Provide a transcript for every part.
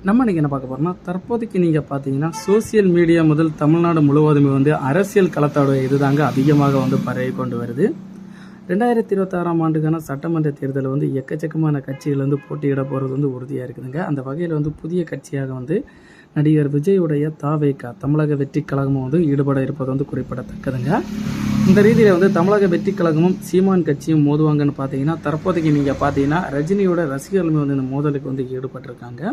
நம்ம இன்றைக்கி என்ன பார்க்க போகிறோம்னா, தற்போதைக்கு நீங்கள் பார்த்தீங்கன்னா சோசியல் மீடியா முதல் தமிழ்நாடு முழுவதுமே வந்து அரசியல் களத்தோட இதுதாங்க அதிகமாக வந்து பரவி கொண்டு வருது. 2026ஆம் ஆண்டுக்கான சட்டமன்ற தேர்தலில் வந்து எக்கச்சக்கமான கட்சிகள் வந்து போட்டியிட போகிறது வந்து உறுதியாக இருக்குதுங்க. அந்த வகையில் வந்து புதிய கட்சியாக வந்து நடிகர் விஜயுடைய தாவேகா தமிழக வெற்றி கழகமும் வந்து ஈடுபட இருப்பது வந்து குறிப்பிடத்தக்கதுங்க. இந்த ரீதியில் வந்து தமிழக வெற்றி கழகமும் சீமான் கட்சியும் மோதுவாங்கன்னு பார்த்தீங்கன்னா, தற்போதைக்கு நீங்கள் பார்த்தீங்கன்னா ரஜினியோட ரசிகர்களுமே வந்து இந்த மோதலுக்கு வந்து ஈடுபட்டிருக்காங்க.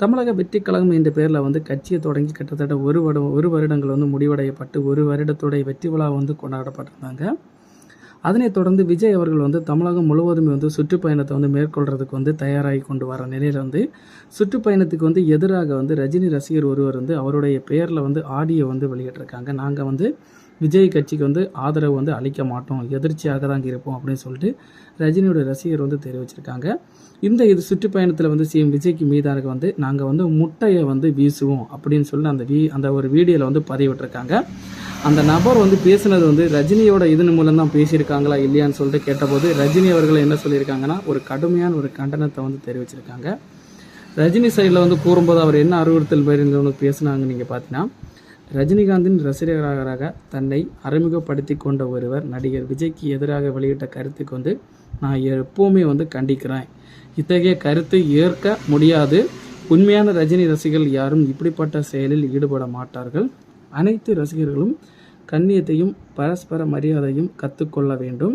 தமிழக வெற்றி கழகம் என்ற பேரில் வந்து கட்சியை தொடங்கி கிட்டத்தட்ட ஒரு வருடங்கள் வந்து முடிவடையப்பட்டு ஒரு வருடத்துடைய வெற்றி விழா வந்து கொண்டாடப்பட்டிருந்தாங்க. அதனைத் தொடர்ந்து விஜய் அவர்கள் வந்து தமிழகம் முழுவதுமே வந்து சுற்றுப்பயணத்தை வந்து மேற்கொள்கிறதுக்கு வந்து தயாராகி கொண்டு வர நிலையில் வந்து சுற்றுப்பயணத்துக்கு வந்து எதிராக வந்து ரஜினி ரசிகர் ஒருவர் வந்து அவருடைய பெயரில் வந்து ஆடியோ வந்து வெளியிட்டிருக்காங்க. நாங்கள் வந்து விஜய் கட்சிக்கு வந்து ஆதரவு வந்து அளிக்க மாட்டோம், எதிர்ச்சியாக தான் இருப்போம் அப்படின்னு சொல்லிட்டு ரஜினியோட ரசிகர் வந்து தெரிவிச்சிருக்காங்க. இந்த சுற்றுப்பயணத்தில் வந்து சிஎம் விஜய்க்கு மீதான வந்து நாங்கள் வந்து முட்டையை வந்து வீசுவோம் அப்படின்னு சொல்லி அந்த ஒரு வீடியோவில் வந்து பதிவிட்டிருக்காங்க. அந்த நபர் வந்து பேசுனது வந்து ரஜினியோட இதன் மூலம் தான் பேசியிருக்காங்களா இல்லையான்னு சொல்லிட்டு கேட்டபோது ரஜினி அவர்கள் என்ன சொல்லியிருக்காங்கன்னா, ஒரு கடுமையான ஒரு கண்டனத்தை வந்து தெரிவிச்சிருக்காங்க. ரஜினி சைடில் வந்து கூறும்போது அவர் என்ன அறிவுறுத்தல் வந்து பேசுனாங்க நீங்கள் பார்த்தீங்கன்னா, ரஜினிகாந்தின் ரசிகராக தன்னை அறிமுகப்படுத்தி கொண்ட ஒருவர் நடிகர் விஜய்க்கு எதிராக வெளியிட்ட கருத்துக்கு வந்து நான் எப்போவுமே வந்து கண்டிக்கிறேன். இத்தகைய கருத்தை ஏற்க முடியாது. உண்மையான ரஜினி ரசிகர்கள் யாரும் இப்படிப்பட்ட செயலில் ஈடுபட மாட்டார்கள். அனைத்து ரசிகர்களும் கண்ணியத்தையும் பரஸ்பர மரியாதையும் கற்றுக்கொள்ள வேண்டும்.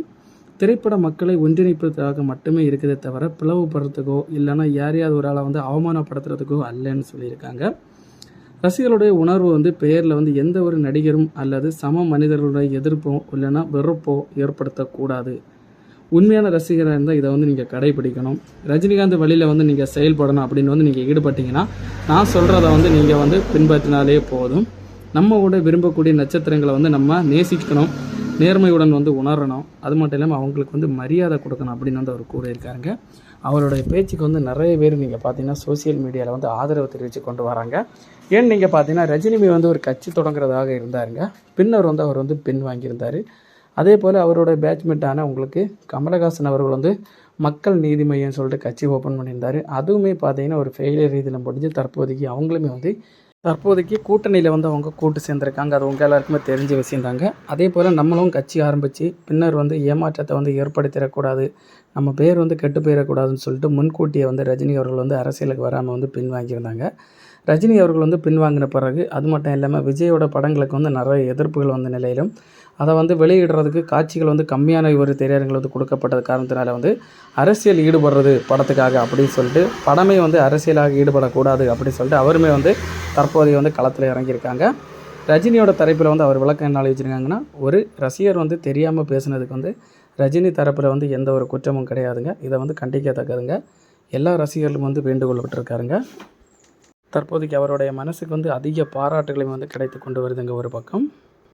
திரைப்பட மக்களை ஒன்றிணைப்பதற்காக மட்டுமே இருக்குதே தவிர பிளவுபடுறதுக்கோ இல்லைன்னா யாரையாவது ஒரு ஆளை வந்து அவமானப்படுத்துறதுக்கோ அல்லன்னு சொல்லியிருக்காங்க. ரசிகர்களுடைய உணர்வு வந்து பெயரில் வந்து எந்த ஒரு நடிகரும் அல்லது சம மனிதர்களுடைய எதிர்ப்போ இல்லைன்னா வெறுப்போ ஏற்படுத்தக்கூடாது. உண்மையான ரசிகராக இருந்தால் இதை வந்து நீங்கள் கடைபிடிக்கணும். ரஜினிகாந்த் வழியில் வந்து நீங்கள் செயல்படணும் அப்படின்னு வந்து நீங்கள் ஈடுபட்டீங்கன்னா நான் சொல்கிறத வந்து நீங்கள் வந்து பின்பற்றினாலே போதும். நம்ம கூட விரும்பக்கூடிய நட்சத்திரங்களை வந்து நம்ம நேசிக்கணும், நேர்மையுடன் வந்து உணரணும். அது மட்டும் இல்லாமல் அவங்களுக்கு வந்து மரியாதை கொடுக்கணும் அப்படின்னு வந்து அவர் கூறியிருக்காருங்க. அவருடைய பேச்சுக்கு வந்து நிறைய பேர் நீங்கள் பார்த்தீங்கன்னா சோசியல் மீடியாவில் வந்து ஆதரவு தெரிவித்து கொண்டு வராங்க. ஏன்னு நீங்கள் பார்த்தீங்கன்னா ரஜினிமி வந்து ஒரு கட்சி தொடங்குறதாக இருந்தாருங்க. பின்னர் வந்து அவர் வந்து பின் வாங்கியிருந்தார். அதே போல் அவரோட பேட்ச்மேட்டான உங்களுக்கு கமலஹாசன் அவர்கள் வந்து மக்கள் நீதி மையம்னு சொல்லிட்டு கட்சி ஓப்பன் பண்ணியிருந்தார். அதுவுமே பார்த்தீங்கன்னா ஒரு ஃபெயிலியர் ரீதியில் முடிஞ்சு தற்போதைக்கு அவங்களுமே வந்து கூட்டணியில் வந்து அவங்க கூட்டு சேர்ந்துருக்காங்க. அது உங்கள் எல்லாருக்குமே தெரிஞ்ச விஷயந்தாங்க. அதே போல் நம்மளும் கட்சி ஆரம்பித்து பின்னர் வந்து ஏமாற்றத்தை வந்து ஏற்படுத்திடக்கூடாது, நம்ம பேர் வந்து கெட்டு போயிடக்கூடாதுன்னு சொல்லிட்டு முன்கூட்டியே வந்து ரஜினி அவர்கள் வந்து அரசியலுக்கு வராமல் வந்து பின்வாங்கியிருந்தாங்க. ரஜினி அவர்கள் வந்து பின்வாங்கின பிறகு அது மட்டும் இல்லாமல் விஜயோட படங்களுக்கு வந்து நிறைய எதிர்ப்புகள் வந்த நிலையிலும் அதை வந்து வெளியிடுறதுக்கு காட்சிகள் வந்து கம்மியான ஒரு திரையரங்கில் வந்து கொடுக்கப்பட்டது காரணத்தினால வந்து அரசியல் ஈடுபடுறது படத்துக்காக அப்படின்னு சொல்லிட்டு படமே வந்து அரசியலாக ஈடுபடக்கூடாது அப்படின்னு சொல்லிட்டு அவருமே வந்து தற்போதைய வந்து களத்தில் இறங்கியிருக்காங்க. ரஜினியோட தரப்பில் வந்து அவர் விளக்கம் என்ன வச்சுருக்காங்கன்னா, ஒரு ரசிகர் வந்து தெரியாமல் பேசுனதுக்கு வந்து ரஜினி தரப்பில் வந்து எந்த ஒரு குற்றமும் கிடையாதுங்க. இதை வந்து கண்டிக்கத்தக்கதுங்க. எல்லா ரசிகர்களும் வந்து வேண்டுகோள் விட்டுருக்காருங்க. தற்போதைக்கு அவருடைய மனசுக்கு வந்து அதிக பாராட்டுகளையும் வந்து கிடைத்து கொண்டு வருதுங்க ஒரு பக்கம்.